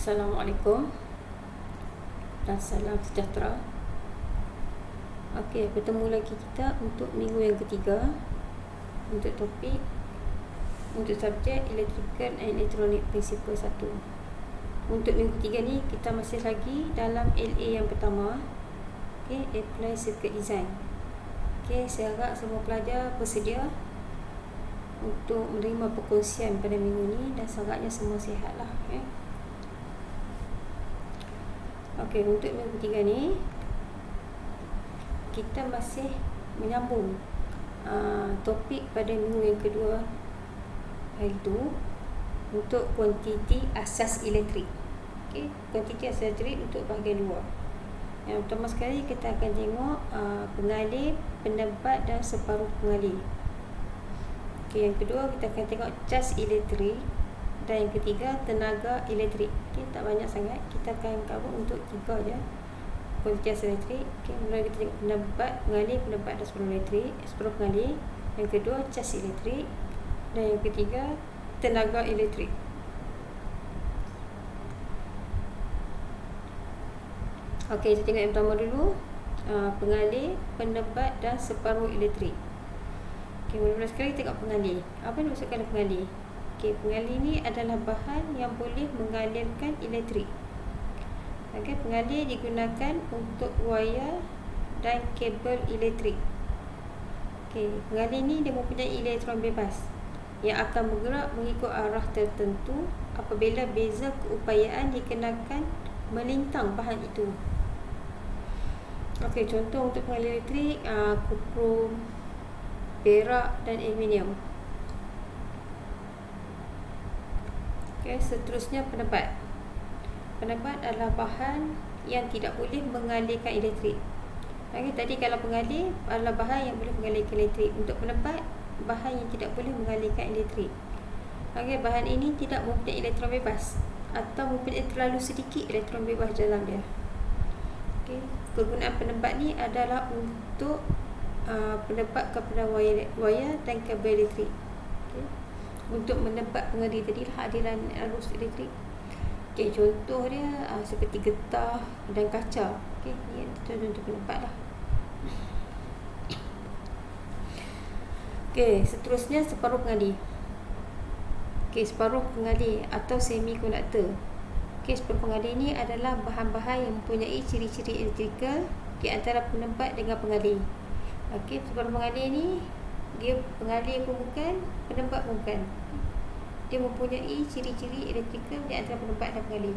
Assalamualaikum dan salam sejahtera. Okey, bertemu lagi kita untuk minggu yang ketiga untuk topik untuk subjek Electrical and Electronic Principle 1. Untuk minggu ketiga ni kita masih lagi dalam LA yang pertama. Okey, Apply Circuit Design. Okey, saya harap semua pelajar bersedia untuk menerima perkongsian pada minggu ni dan harapnya semua sihatlah. Okey, untuk minggu ketiga ni kita masih menyambung topik pada minggu yang kedua, iaitu untuk kuantiti asas elektrik. Okey, kuantiti asas elektrik untuk bahagian 2. Yang pertama sekali kita akan tengok pengalih, pendebat dan separuh pengalih. Okey, yang kedua kita akan tengok cas elektrik. Dan yang ketiga, tenaga elektrik. Okay, tak banyak sangat. Kita akan cover untuk 3 je. Kuantiti asas elektrik. Okay, mula kita tengok pendebat, pengalih, pendebat dan separuh elektrik. Separuh pengalih. Yang kedua, cas elektrik. Dan yang ketiga, tenaga elektrik. Okey, kita tengok yang pertama dulu. Pengalih, pendebat dan separuh elektrik. Okey, mula-mula sekali tengok pengalih. Apa yang dimaksudkan pengalih? Okey, pengalih ni adalah bahan yang boleh mengalirkan elektrik. Okey, pengalih digunakan untuk wayar dan kabel elektrik. Okey, pengalih ni dia mempunyai elektron bebas yang akan bergerak mengikut arah tertentu apabila beza keupayaan dikenakan melintang bahan itu. Okey, contoh untuk pengalih elektrik krom, perak dan aluminium. Okay, seterusnya pendebat. Pendebat adalah bahan yang tidak boleh mengalirkan elektrik. Okay, tadi kalau pengalih adalah bahan yang boleh mengalirkan elektrik. Untuk pendebat, bahan yang tidak boleh mengalirkan elektrik. Okay, bahan ini tidak mempunyai elektron bebas atau mempunyai terlalu sedikit elektron bebas dalam dia. Okay, kegunaan pendebat ni adalah untuk pendebat kepada wayar dan kabel elektrik. Okay, untuk mendebat pengalih tadilah aliran arus elektrik. Okey, contoh dia seperti getah dan kaca. Okey, ni contoh pendebat lah. Okey, seterusnya separuh pengalih. Okey, separuh pengalih atau semikonduktor. Okey, separuh pengalih ni adalah bahan-bahan yang mempunyai ciri-ciri elektrikal di antara pendebat dengan pengalih. Okey, separuh pengalih ni dia pengalih pun bukan, pendebat pun bukan. Dia mempunyai ciri-ciri elektrikal di antara pendebat dan pengalih.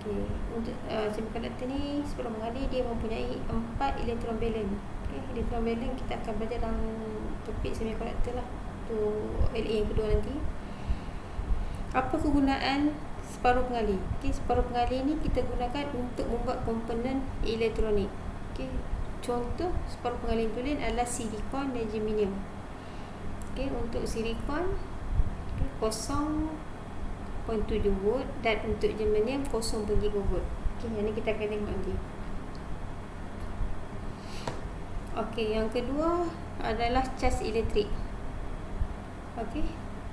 Okey, untuk semikonduktor ni separuh pengalih dia mempunyai 4 elektron valence. Okey, elektron valence kita akan belajar dalam topik semikonduktor lah, tu LA yang kedua nanti. Apa kegunaan separuh pengalih? Okey, separuh pengalih ni kita gunakan untuk membuat komponen elektronik. Okey, contoh separuh pengalih tulen adalah silikon dan germanium. Okey, untuk silikon 0.7 volt dan untuk germanium 0.3 volt. Okey, yang ni kita akan tengok nanti. Okey, yang kedua adalah cas elektrik. Okey,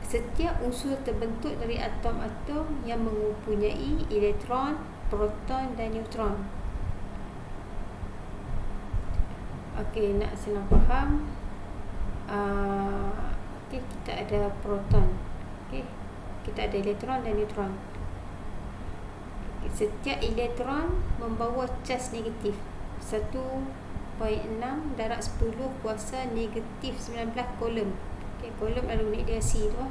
setiap unsur terbentuk dari atom-atom yang mempunyai elektron, proton dan neutron. Okey, nak senang faham, okey, kita ada proton. Okey, kita ada elektron dan neutron. Setiap elektron membawa cas negatif 1.6 darab 10 kuasa negatif 19 kolom. Okey, kolom adalah unit dia C tu.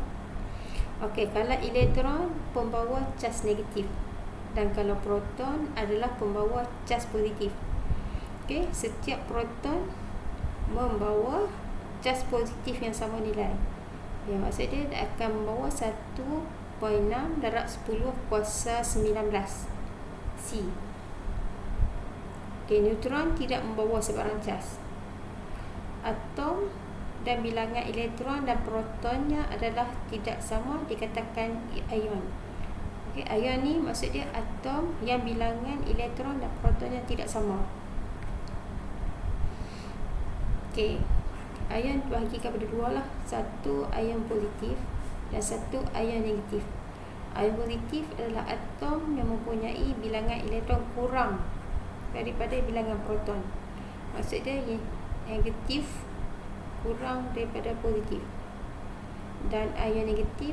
Okey, kalau elektron pembawa cas negatif dan kalau proton adalah pembawa cas positif. Okey, setiap proton membawa cas positif yang sama nilai. Yang maksud dia akan membawa 1.6 darab 10 kuasa 19 C. Okey, neutron tidak membawa sebarang cas. Atom dan bilangan elektron dan protonnya adalah tidak sama, dikatakan ion. Okey, ion ni maksud dia atom yang bilangan elektron dan protonnya tidak sama. Okey, ion dibahagi kepada dua lah. Satu ion positif dan satu ion negatif. Ion positif adalah atom yang mempunyai bilangan elektron kurang daripada bilangan proton. Maksud dia negatif kurang daripada positif. Dan ion negatif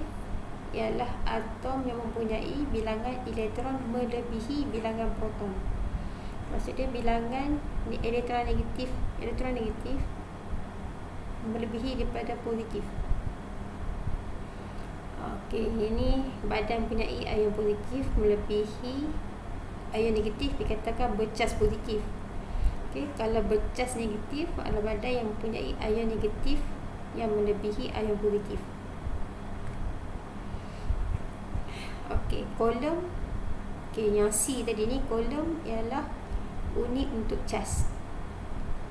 ialah atom yang mempunyai bilangan elektron melebihi bilangan proton. Maksud dia bilangan elektron negatif melebihi daripada positif. Okey, ini badan mempunyai ion positif melebihi ion negatif dikatakan bercas positif. Okey, kalau bercas negatif adalah badan yang mempunyai ion negatif yang melebihi ion positif. Okey, kolom. Okey, yang C tadi ni kolom ialah unit untuk cas.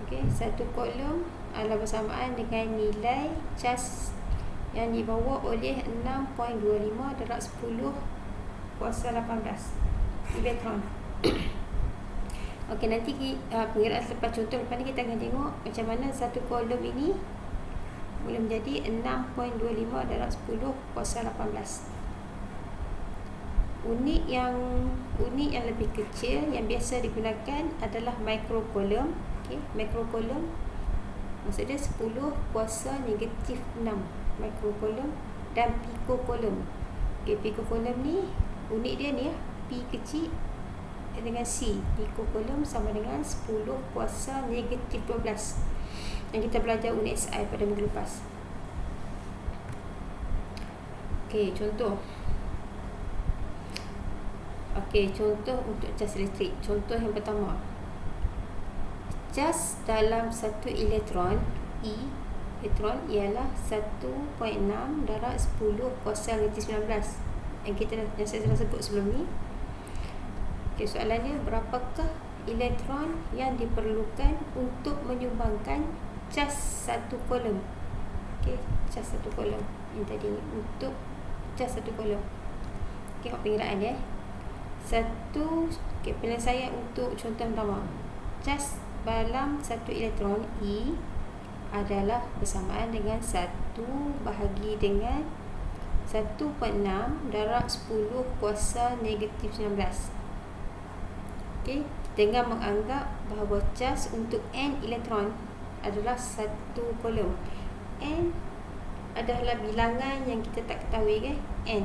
Okey, satu kolom adalah bersamaan dengan nilai cas yang dibawa oleh 6.25 darab 10 kuasa 18 elektron. Okey, nanti pengiraan selepas contoh lepas ni kita akan tengok macam mana satu kolom ini boleh menjadi 6.25 darab 10 kuasa 18. Unit yang lebih kecil yang biasa digunakan adalah mikrokolom. Okey, mikrokolom maksudnya 10 kuasa negatif 6 mikrokolom, dan pikokolom. Okey, pikokolom ni unit dia ni P kecil dengan C. Pikokolom sama dengan 10 kuasa negatif 12 yang kita belajar unit SI pada minggu lepas. Okey, contoh. Okey, contoh untuk cas elektrik. Contoh yang pertama. Cas dalam satu elektron E elektron ialah 1.6 darab 10 kuasa negatif 19 yang saya telah sebut sebelum ni. Okey, soalannya berapakah elektron yang diperlukan untuk menyumbangkan cas satu kolom? Okey, cas satu kolom yang tadi ni untuk cas satu kolom. Tengok pengiraan dia. Okey, penyelesaian untuk contoh pertama. Cas dalam satu elektron E adalah bersamaan dengan 1 bahagi dengan 1.6 darab 10 kuasa negatif 19. Okey, dengan menganggap bahawa cas untuk N elektron adalah satu kolom. N adalah bilangan yang kita tak ketahui kan? N.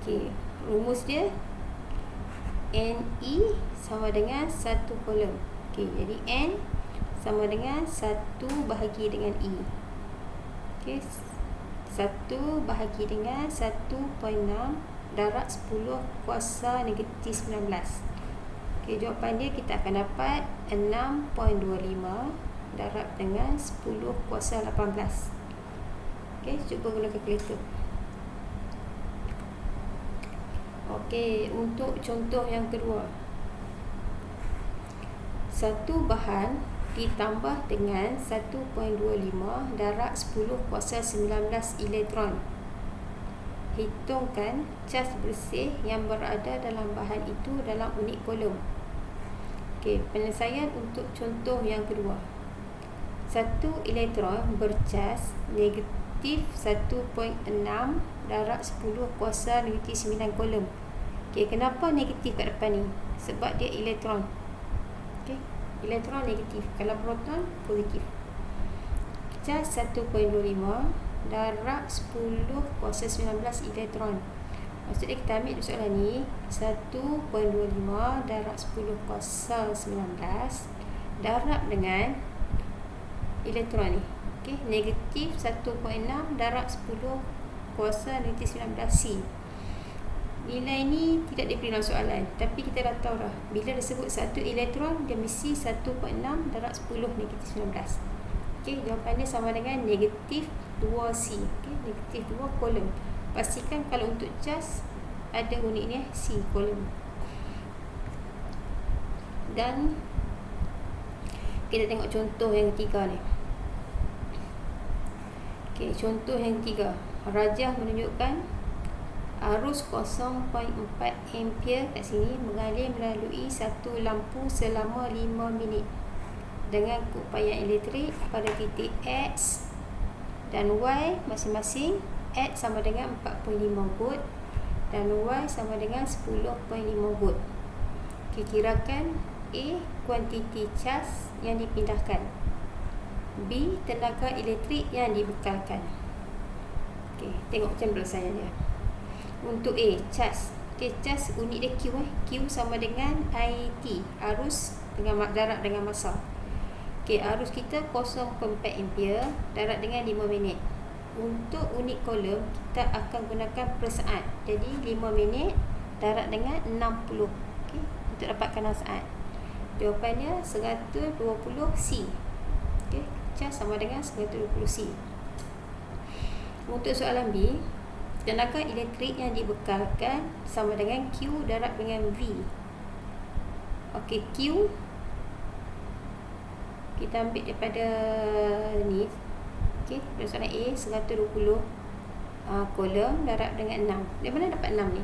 Okey, rumus dia NE sama dengan satu kolom. Okey, jadi N sama dengan 1 bahagi dengan E. Okey, 1 bahagi dengan 1.6 darab 10 kuasa negatif 19. Okey, jawapan dia kita akan dapat 6.25 darab dengan 10 kuasa 18. Okey, cuba guna kalkulator. Okey, untuk contoh yang kedua. Satu bahan ditambah dengan 1.25 darab 10 kuasa 19 elektron. Hitungkan cas bersih yang berada dalam bahan itu dalam unit kolom. Okey, penyelesaian untuk contoh yang kedua. Satu elektron bercas negatif 1.6 darab 10 kuasa negatif 9 kolom. Okey, kenapa negatif kat depan ni? Sebab dia elektron. Okey, elektron negatif. Kalau proton positif. Cas 1.25 darab 10 kuasa 19 elektron. Maksudnya kita ambil soalan ni 1.25 darab 10 kuasa 19 darab dengan elektron ni. Okey, negatif 1.6 darab 10 kuasa negatif 19 C. Nilai ni tidak diberi dalam soalan, tapi kita dah tahu dah. Bila disebut satu elektron, dia mesti 1.6 darab 10 negatif 19. Okey, jawapan dia sama dengan negatif 2C. Okey, negatif 2 kolom. Pastikan kalau untuk cas ada unit ni C kolom. Dan kita tengok contoh yang ketiga ni. Okey, contoh yang ketiga. Rajah menunjukkan arus 0.4 ampere kat sini mengalir melalui satu lampu selama 5 minit dengan keupayaan elektrik pada titik X dan Y masing-masing X sama dengan 4.5 volt dan Y sama dengan 10.5 volt. Okay, kirakan A, kuantiti cas yang dipindahkan. B, tenaga elektrik yang dibekalkan. Okay, tengok macam penyelesaian dia. Untuk A, cas. Okay, cas unit dia Q. Q sama dengan IT, arus dengan darat dengan masa. Okay, arus kita 0.4 ampere, darat dengan 5 minit. Untuk unit kolom, kita akan gunakan per saat. Jadi 5 minit, darat dengan 60. Okay, untuk dapatkan saat. Jawapannya 120 C. Okay, cas sama dengan 120 C. Untuk soalan B, tenaga elektrik yang dibekalkan sama dengan Q darab dengan V. Okey, Q kita ambil daripada ni. Okey, pada soalan A 120 kolom darab dengan 6. Dari mana dapat 6 ni?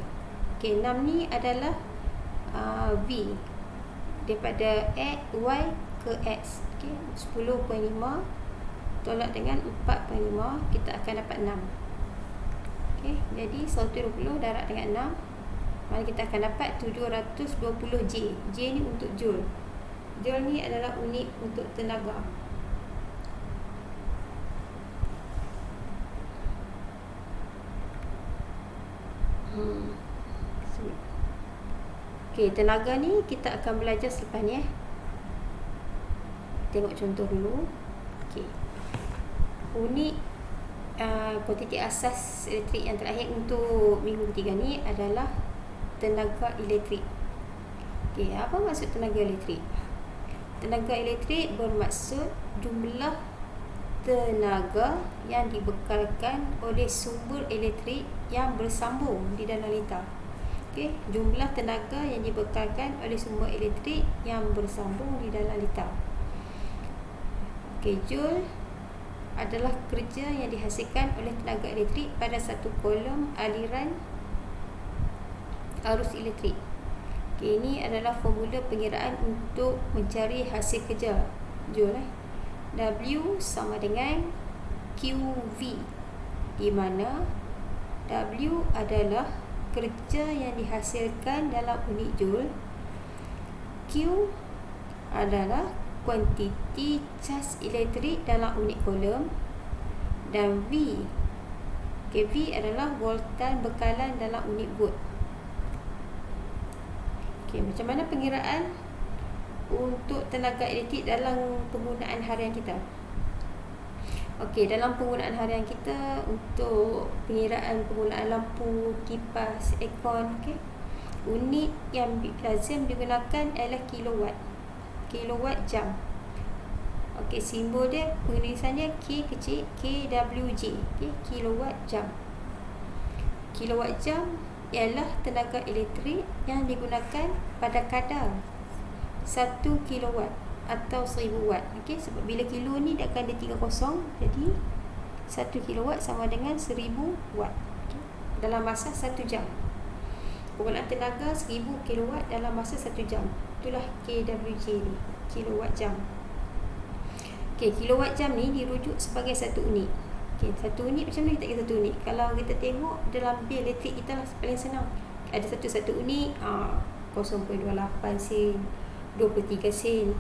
Okey, 6 ni adalah V daripada X, Y ke X. Okey, 10.5 tolak dengan 4.5, kita akan dapat 6. Okay, jadi 120 darab dengan 6, maka kita akan dapat 720 J. J ni untuk Joule. Joule ni adalah unit untuk tenaga. Okay, tenaga ni kita akan belajar selepas ni. Tengok contoh dulu. Okay, unit kuantiti asas elektrik yang terakhir untuk minggu ketiga ni adalah tenaga elektrik. Okey, apa maksud tenaga elektrik? Tenaga elektrik bermaksud jumlah tenaga yang dibekalkan oleh sumber elektrik yang bersambung di dalam litar. Okey, jumlah tenaga yang dibekalkan oleh sumber elektrik yang bersambung di dalam litar. Okey, Joule adalah kerja yang dihasilkan oleh tenaga elektrik pada satu kolom aliran arus elektrik. Okay, ini adalah formula pengiraan untuk mencari hasil kerja Joule. W sama dengan QV, di mana W adalah kerja yang dihasilkan dalam unit Joule, Q adalah kuantiti cas elektrik dalam unit kolom, dan V, okay, V adalah voltan bekalan dalam unit volt. Okay, macam mana pengiraan untuk tenaga elektrik dalam penggunaan harian kita? Okey, dalam penggunaan harian kita untuk pengiraan penggunaan lampu, kipas, aircon, okey, unit yang lazim digunakan adalah kilowatt. Kilowatt jam. Okey, simbol dia penulisannya K kecil, KWJ. Okey, kilowatt jam. Kilowatt jam ialah tenaga elektrik yang digunakan pada kadar 1 kilowatt atau 1000 watt. Okey, sebab bila kilo ni dia akan ada 3 kosong, jadi 1 kilowatt sama dengan 1000 watt. Okay, dalam masa 1 jam. Penggunaan tenaga 1000 kilowatt dalam masa 1 jam. Itulah KWJ ni, kilowatt jam. Okey, kilowatt jam ni dirujuk sebagai satu unit. Okey, satu unit macam mana kita kira satu unit? Kalau kita tengok dalam bil elektrik kita lah paling senang. Ada satu unit 0.28 sen, 23 sen.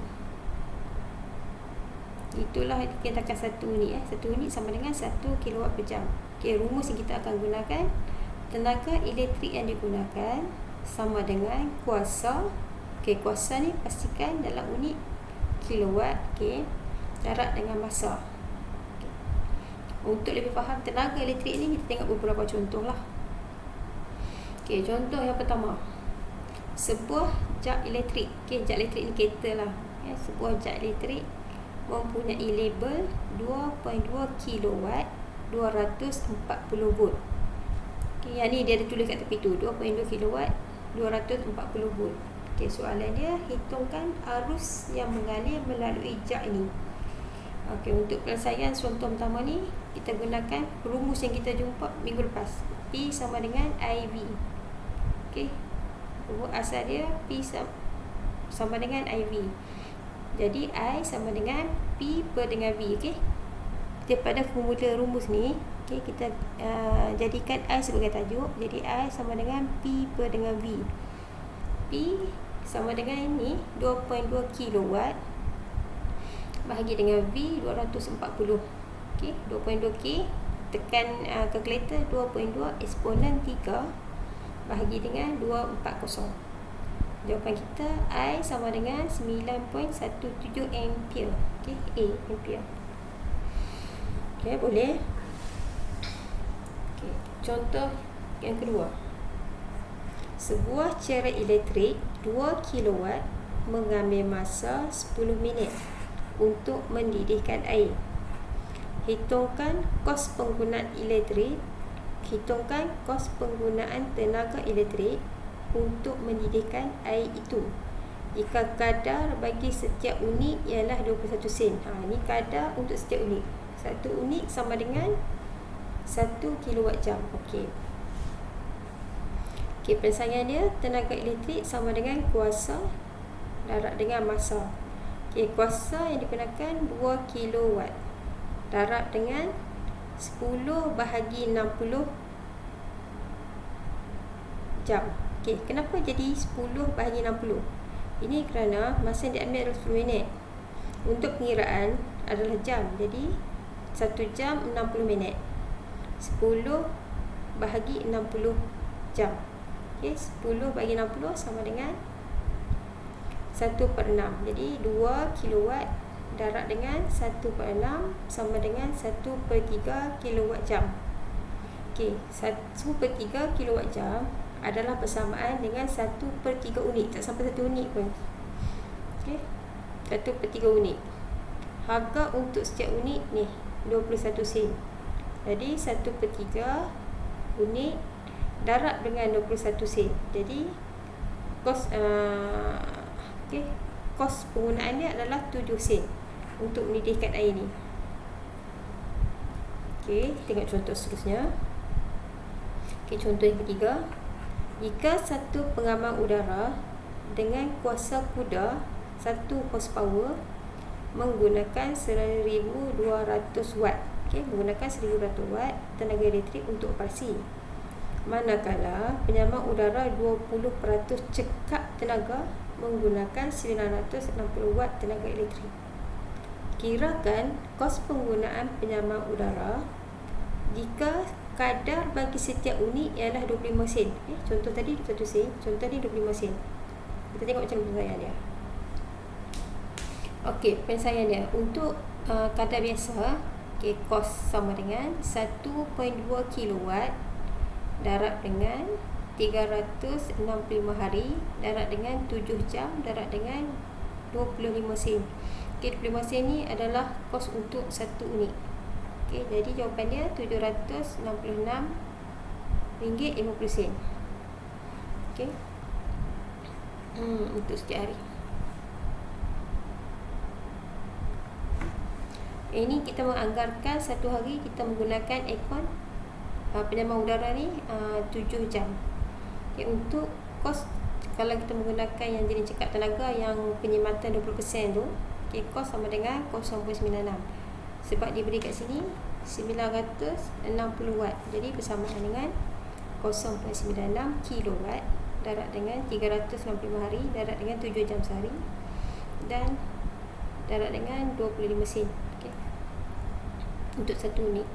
Itulah dikatakan satu unit. Satu unit sama dengan 1 kilowatt per jam. Okey, rumus yang kita akan gunakan, tenaga elektrik yang digunakan sama dengan kuasa. Okey, kuasa ni pastikan dalam unit kilowatt. Okey, darat dengan masa. Okay. Untuk lebih faham tenaga elektrik ni, kita tengok beberapa contoh lah. Okey, contoh yang pertama, sebuah jak elektrik. Okey, jak elektrik ni kereta lah. Sebuah jak elektrik mempunyai label 2.2 kilowatt 240 volt. Okay, yang ni dia ada tulis kat tepi tu, 2.2 kilowatt 240 volt. Okay, soalan dia, hitungkan arus yang mengalir melalui jak ini. Okay, untuk penyelesaian contoh pertama ni, kita gunakan rumus yang kita jumpa minggu lepas. P sama dengan IV. Okay, rumus asal dia P sama dengan IV. Jadi I sama dengan P per dengan V. Okay, kita pada formula rumus ni, okay, kita jadikan I sebagai tajuk. Jadi I sama dengan P per dengan V. P sama dengan ini 2.2 kilowatt bahagi dengan V 240. Okay, 2.2K, tekan kalkulator, 2.2 eksponen 3 bahagi dengan 240. Jawapan kita I sama dengan 9.17 ampere. Okay, A ampere. Okay, boleh. Okay, contoh yang kedua. Sebuah cairan elektrik 2 kilowatt mengambil masa 10 minit untuk mendidihkan air. Hitungkan kos penggunaan elektrik. Hitungkan kos penggunaan tenaga elektrik untuk mendidihkan air itu. Jika kadar bagi setiap unit ialah 21 sen. Ini kadar untuk setiap unit. 1 unit sama dengan 1 kilowatt jam. Okey. Okey, persaingan dia, tenaga elektrik sama dengan kuasa darab dengan masa. Okey, kuasa yang digunakan 2 kilowatt darab dengan 10 bahagi 60 jam. Okey, kenapa jadi 10 bahagi 60? Ini kerana masa yang diambil adalah 10 minit. Untuk pengiraan adalah jam. Jadi 1 jam 60 minit. 10 bahagi 60 jam. Okay, 10 bagi 60 sama dengan 1/6. Jadi 2 kilowatt darab dengan 1/6 sama dengan 1/3 kilowatt jam. Okay, 1/3 kilowatt jam adalah bersamaan dengan 1/3 unit. Tak sampai 1 unit pun. Okay, 1/3 unit. Harga untuk setiap unit ni 21 sen. Jadi 1/3 unit darab dengan 21 sen. Jadi kos kos penggunaan dia adalah 7 sen untuk mendidihkan air ni. Okey, tengok contoh seterusnya. Okey, contoh yang ketiga. Jika satu pengamal udara dengan kuasa kuda 1 horsepower menggunakan 1200 watt. Okey, menggunakan 1200 watt tenaga elektrik untuk operasi. Manakala penyamal udara 20% cekap tenaga menggunakan 960 watt tenaga elektrik. Kirakan kos penggunaan penyamal udara jika kadar bagi setiap unit ialah 25 sen. Contoh tadi 1 sen, contoh ni 25 sen. Kita tengok macam penyelesaian dia. Okey, penyelesaian dia untuk kadar biasa, okey, kos sama dengan 1.2 kilowatt darab dengan 365 hari darab dengan 7 jam darab dengan 25 sen. Okey, 25 sen ni adalah kos untuk 1 unit. Okey, jadi jawapan dia RM766.50. Okey. Untuk setiap hari. Ini kita menganggarkan satu hari kita menggunakan aircon penyamal udara ni 7 jam. Okay, untuk kos kalau kita menggunakan yang jenis cekap tenaga yang penyematan 20% tu, okay, kos sama dengan 0.96. Sebab diberi kat sini 960 watt. Jadi bersamaan dengan 0.96 kilowatt darab dengan 365 hari darab dengan 7 jam sehari dan darab dengan 25 sen. Okay, untuk satu unit.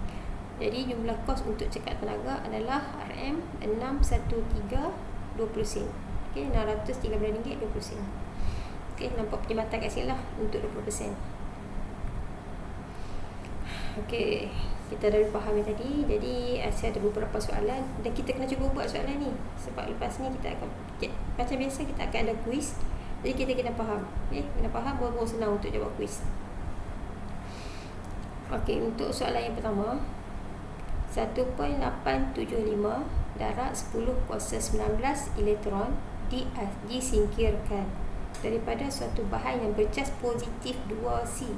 Jadi jumlah kos untuk cekap tenaga adalah RM613.20 sen. Okey, RM613.20 sen. Okey, nampak perkhidmatan kat sini lah untuk 20%. Okey, kita dah faham yang tadi. Jadi saya ada beberapa soalan dan kita kena cuba buat soalan ni. Sebab lepas ni kita akan macam biasa kita akan ada quiz. Jadi kita kena faham. Okey, kena faham baru senang untuk jawab quiz. Okey, untuk soalan yang pertama, 1.875 darab 10 kuasa 19 elektron disingkirkan daripada suatu bahan yang bercas positif 2C.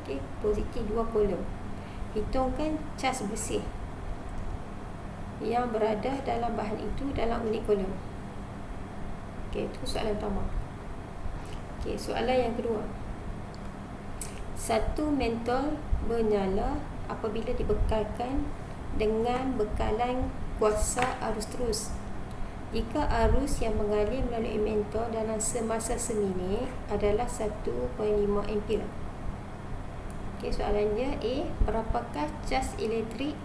Okey, positif 2 kolom. Hitungkan cas bersih yang berada dalam bahan itu dalam unit kolom. Okey, itu soalan pertama. Okey, soalan yang kedua. Satu mentol menyala apabila dibekalkan dengan bekalan kuasa arus terus. Jika arus yang mengalir melalui mentor dalam semasa seminit adalah 1.5 ampere. Okey, soalannya A. Berapakah cas elektrik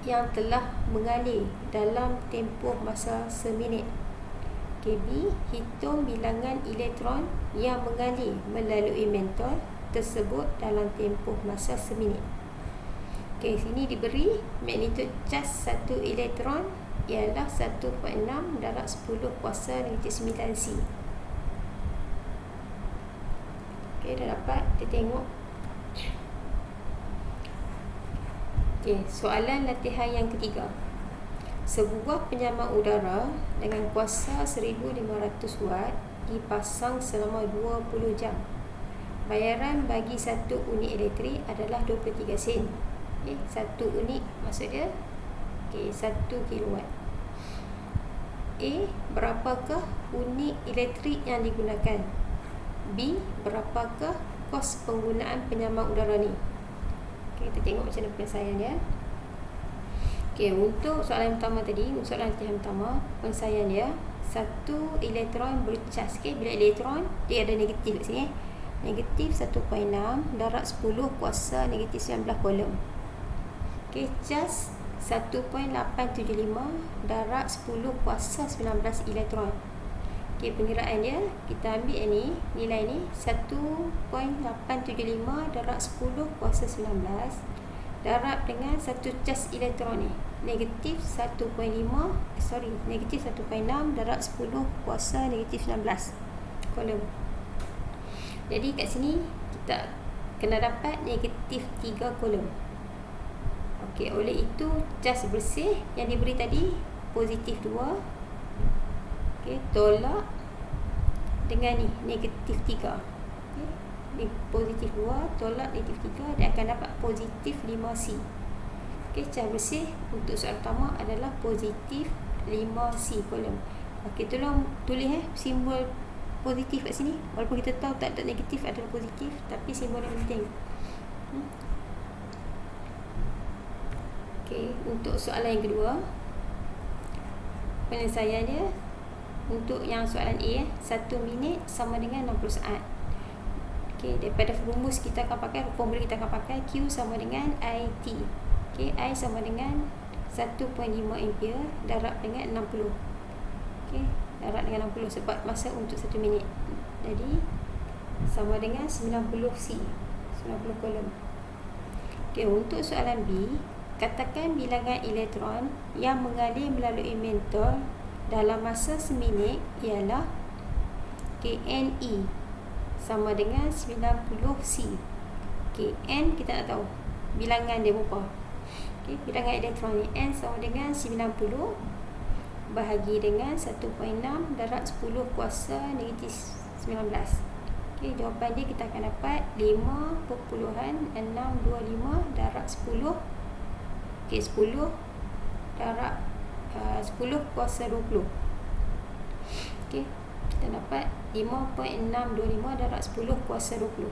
yang telah mengalir dalam tempoh masa seminit? Okey, B. Hitung bilangan elektron yang mengalir melalui mentor tersebut dalam tempoh masa seminit. Okey, sini diberi magnitud cas satu elektron ialah 1.6 darab 10 kuasa negatif 9 C. Okey, dah dapat. Kita tengok. Okey, soalan latihan yang ketiga. Sebuah penyamak udara dengan kuasa 1500 watt dipasang selama 20 jam. Bayaran bagi satu unit elektrik adalah 23 sen. Okey, satu unit maksud dia 1 kilowatt. A. Berapakah unit elektrik yang digunakan? B. Berapakah kos penggunaan penyamak udara ni? Okay, kita tengok macam mana penyelesaian dia. Okay, untuk soalan pertama tadi, soalan latihan pertama, penyelesaian dia, satu elektron bercas. Okay, bila elektron dia ada negatif kat sini. Negatif 1.6 darab 10 kuasa negatif 19 kolom. Okay, cas 1.875 darab 10 kuasa 19 elektron. Okey, pengiraan dia kita ambil ni, nilai ni 1.875 darab 10 kuasa 19 darab dengan satu cas elektron ni negatif 1.6 darab 10 kuasa negatif 19 kolom. Jadi kat sini kita kena dapat negatif 3 kolom. Okey, oleh itu cas bersih yang diberi tadi positif 2. Okey, tolak dengan ni negatif 3. Okey, ni positif 2 tolak negatif 3, dia akan dapat positif 5C. Okey, cas bersih untuk soalan pertama adalah positif 5C kolom. Okey, tolong tulis simbol positif kat sini. Walaupun kita tahu tak ada negatif adalah positif, tapi simbol yang penting. Okey, untuk soalan yang kedua, penyelesaian dia untuk yang soalan A, 1 minit sama dengan 60 saat. Okey, daripada rumus kita akan pakai, formula kita akan pakai Q sama dengan IT. Okey, I sama dengan 1.5 ampere darab dengan 60. Okey, darab dengan 60 sebab masa untuk 1 minit. Jadi sama dengan 90C, 90 kolom. Okey, untuk soalan B, katakan bilangan elektron yang mengalir melalui mentor dalam masa seminit ialah KNE sama dengan 90C. Okay, N kita nak tahu bilangan dia berapa. Okay, bilangan elektron ni N sama dengan 90 bahagi dengan 1.6 darab 10 kuasa negatif 19. Okay, jawapan dia kita akan dapat 5.625 darab 10. Okay, 10 darab 10 kuasa 20. Okay, kita dapat 5.625 darab 10 kuasa 20.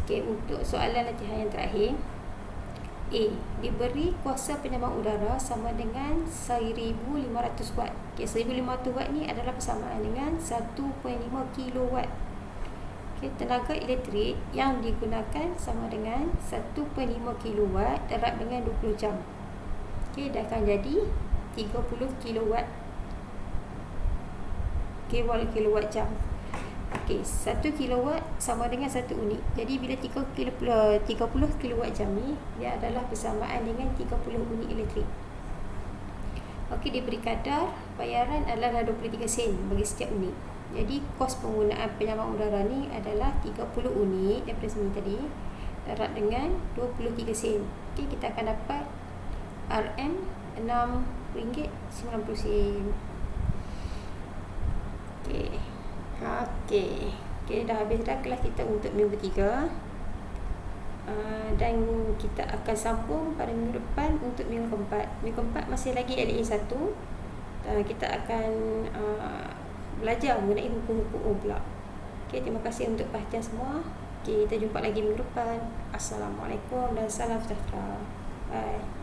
Okay, untuk soalan latihan yang terakhir, A. Diberi kuasa penyamak udara sama dengan 1500 watt. Okay, 1500 watt ni adalah persamaan dengan 1.5 kilowatt. Okay, tenaga elektrik yang digunakan sama dengan 1.5 kilowatt darab dengan 20 jam. Okay, dah akan jadi 30 kilowatt. Okay, kilowatt jam. Okay, 1 kilowatt sama dengan 1 unit. Jadi bila 30 kilowatt jam ni, dia adalah persamaan dengan 30 unit elektrik. Okay, diberi kadar bayaran adalah 23 sen bagi setiap unit. Jadi kos penggunaan penyamak udara ni adalah 30 unit daripada sini tadi darab dengan 23 sen. Okay, kita akan dapat RM RM6.90. Okay. Okay, dah habis dah kelas kita untuk minggu 3. Dan kita akan sambung pada minggu depan untuk minggu keempat. Minggu keempat masih lagi LA 1. Kita akan belajar mengenai hukum-hukum pula. Okay, terima kasih untuk perhatian semua. Okay, kita jumpa lagi minggu depan. Assalamualaikum dan salam sejahtera. Bye.